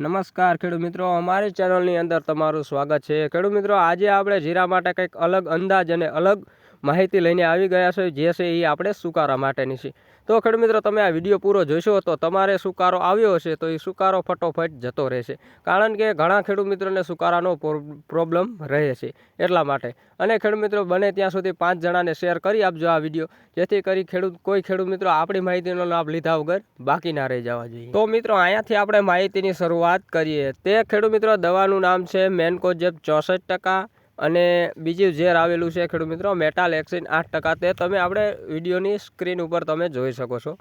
નમસ્કાર ખેડૂત મિત્રો, અમારી ચેનલની અંદર તમારું સ્વાગત છે। ખેડૂત મિત્રો, આજે આપણે જીરા માટે કંઈક અલગ અંદાજ અને અલગ માહિતી લઈને આવી ગયા છે, જે છે એ આપણે સુકારા માટેની છે। તો ખેડૂત મિત્રો, તમે આ વિડીયો પૂરો જોશો તો તમારે સુકારો આવ્યો હશે તો એ સુકારો ફટોફટ જતો રહેશે, કારણ કે ઘણા ખેડૂત મિત્રોને સુકારાનો પ્રોબ્લેમ રહે છે એટલા માટે। અને ખેડૂત મિત્રો, બને ત્યાં સુધી 5 જણાને શેર કરી આપજો આ વિડીયો, જેથી કરી કોઈ ખેડૂત મિત્રો આપણી માહિતીનો લાભ લીધા વગર બાકી ના રહી જવા જોઈએ। તો મિત્રો, અહીંયાથી આપણે માહિતીની શરૂઆત કરીએ। તે ખેડૂત મિત્રો, દવાનું નામ છે મેન્કોજેબ 64%, અને બીજું ઝેર આવેલું છે ખેડૂત મિત્રો મેટાલેક્સિન 8%। તે તમે આપણે વિડીયોની સ્ક્રીન ઉપર તમે જોઈ શકો છો।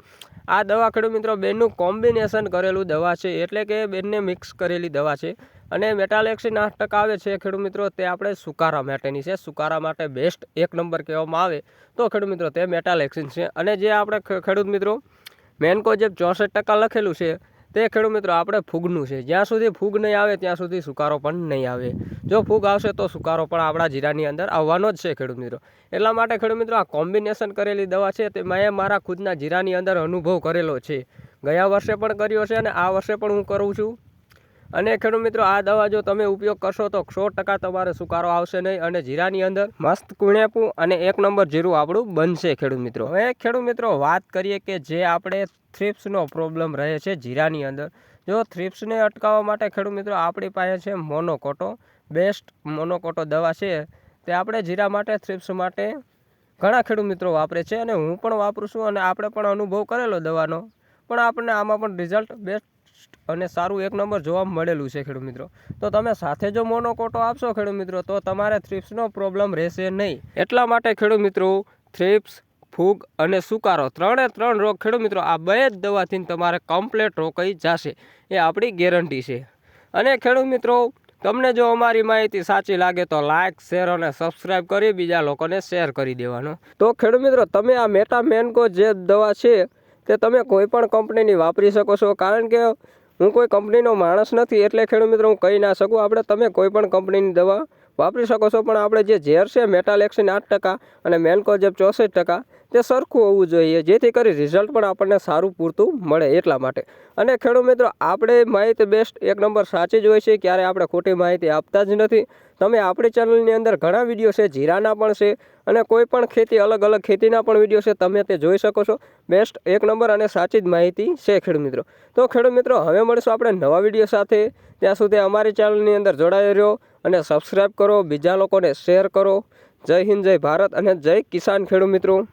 આ દવા ખેડૂત મિત્રો બેનું કોમ્બિનેશન કરેલું દવા છે, એટલે કે બેને મિક્સ કરેલી દવા છે। અને મેટાલેક્સિન 8% આવે છે ખેડૂત મિત્રો, તે આપણે સુકારા માટેની છે। સુકારા માટે બેસ્ટ 1 નંબર કહેવામાં આવે તો ખેડૂત મિત્રો તે મેટાલેક્સિન છે। અને જે આપણે ખેડૂત મિત્રો મેન્કોજેબ 64% લખેલું છે તે ખેડૂત મિત્રો આપણે ફૂગનું છે। જ્યાં સુધી ફૂગ નહીં આવે ત્યાં સુધી સુકારો પણ નહીં આવે। જો ફૂગ આવશે તો સુકારો પણ આપણા જીરાની અંદર આવવાનો જ છે ખેડૂત મિત્રો। એટલા માટે ખેડૂત મિત્રો આ કોમ્બિનેશન કરેલી દવા છે તે મેં મારા ખુદના જીરાની અંદર અનુભવ કરેલો છે। ગયા વર્ષે પણ કર્યો છે અને આ વર્ષે પણ હું કરું છું। અને ખેડૂત મિત્રો, આ દવા જો તમે ઉપયોગ કરશો તો 100% તમારે સુકારો આવશે નહીં, અને જીરાની અંદર મસ્ત કુણેપું અને 1 નંબર જીરું આપણું બનશે ખેડૂત મિત્રો। હવે ખેડૂત મિત્રો વાત કરીએ કે જે આપણે થ્રિપ્સનો પ્રોબ્લેમ રહે છે જીરાની અંદર, જો થ્રિપ્સને અટકાવવા માટે ખેડૂત મિત્રો આપણી પાસે છે મોનોકોટો, બેસ્ટ મોનોકોટો દવા છે। તે આપણે જીરા માટે, થ્રિપ્સ માટે ઘણા ખેડૂત મિત્રો વાપરે છે, અને હું પણ વાપરું છું, અને આપણે પણ અનુભવ કરેલો દવાનો, પણ આપણને આમાં પણ રિઝલ્ટ બેસ્ટ અને સારું 1 નંબર જોવા મળેલું છે ખેડૂત મિત્રો। તો તમે સાથે જો મોનોકોટો આપશો ખેડૂત મિત્રો તો તમારે થ્રિપ્સનો પ્રોબ્લેમ રહેશે નહીં। એટલા માટે ખેડૂત મિત્રો થ્રિપ્સ, ફૂગ અને સુકારો 3 રોગ ખેડૂત મિત્રો આ બે જ દવાથી તમારે કમ્પ્લીટ રોકાઈ જશે, એ આપણી ગેરંટી છે। અને ખેડૂત મિત્રો, તમને જો અમારી માહિતી સાચી લાગે તો લાઇક, શેર અને સબસ્ક્રાઈબ કરી બીજા લોકોને શેર કરી દેવાનો। તો ખેડૂત મિત્રો, તમે આ મેટામેન્કો જે દવા છે તે તમે કોઈ પણ કંપનીની વાપરી શકો છો, કારણ કે હું કોઈ કંપનીનો માણસ નથી, એટલે ખેડૂત મિત્રો હું કહી ના શકું। આપણે તમે કોઈ પણ કંપનીની દવા વાપરી શકો છો, પણ આપણે જે ઝેર છે મેટાલેક્સિન 8% અને મેન્કોજેબ 64% તે સરખું હોવું જોઈએ, જેથી કરી રિઝલ્ટ પણ આપણને સારું પૂરતું મળે એટલા માટે। અને ખેડૂત મિત્રો, આપણે માહિતી બેસ્ટ 1 નંબર સાચી જ હોય છે, ક્યારે આપણે ખોટી માહિતી આપતા જ નથી। તમે આપણી ચેનલની અંદર ઘણા વિડીયો છે, જીરાના પણ છે, અને કોઈ પણ ખેતી અલગ અલગ ખેતીના પણ વિડીયો છે, તમે તે જોઈ શકો છો। બેસ્ટ 1 નંબર અને સાચી જ માહિતી છે ખેડૂત મિત્રો। તો ખેડૂત મિત્રો, હવે મળીશું આપણે નવા વિડીયો સાથે। ત્યાં સુધી અમારી ચેનલની અંદર જોડાઈ રહ્યો અને સબસ્ક્રાઈબ કરો, બીજા લોકોને શેર કરો। જય હિન્દ, જય ભારત અને જય કિસાન ખેડૂત મિત્રો।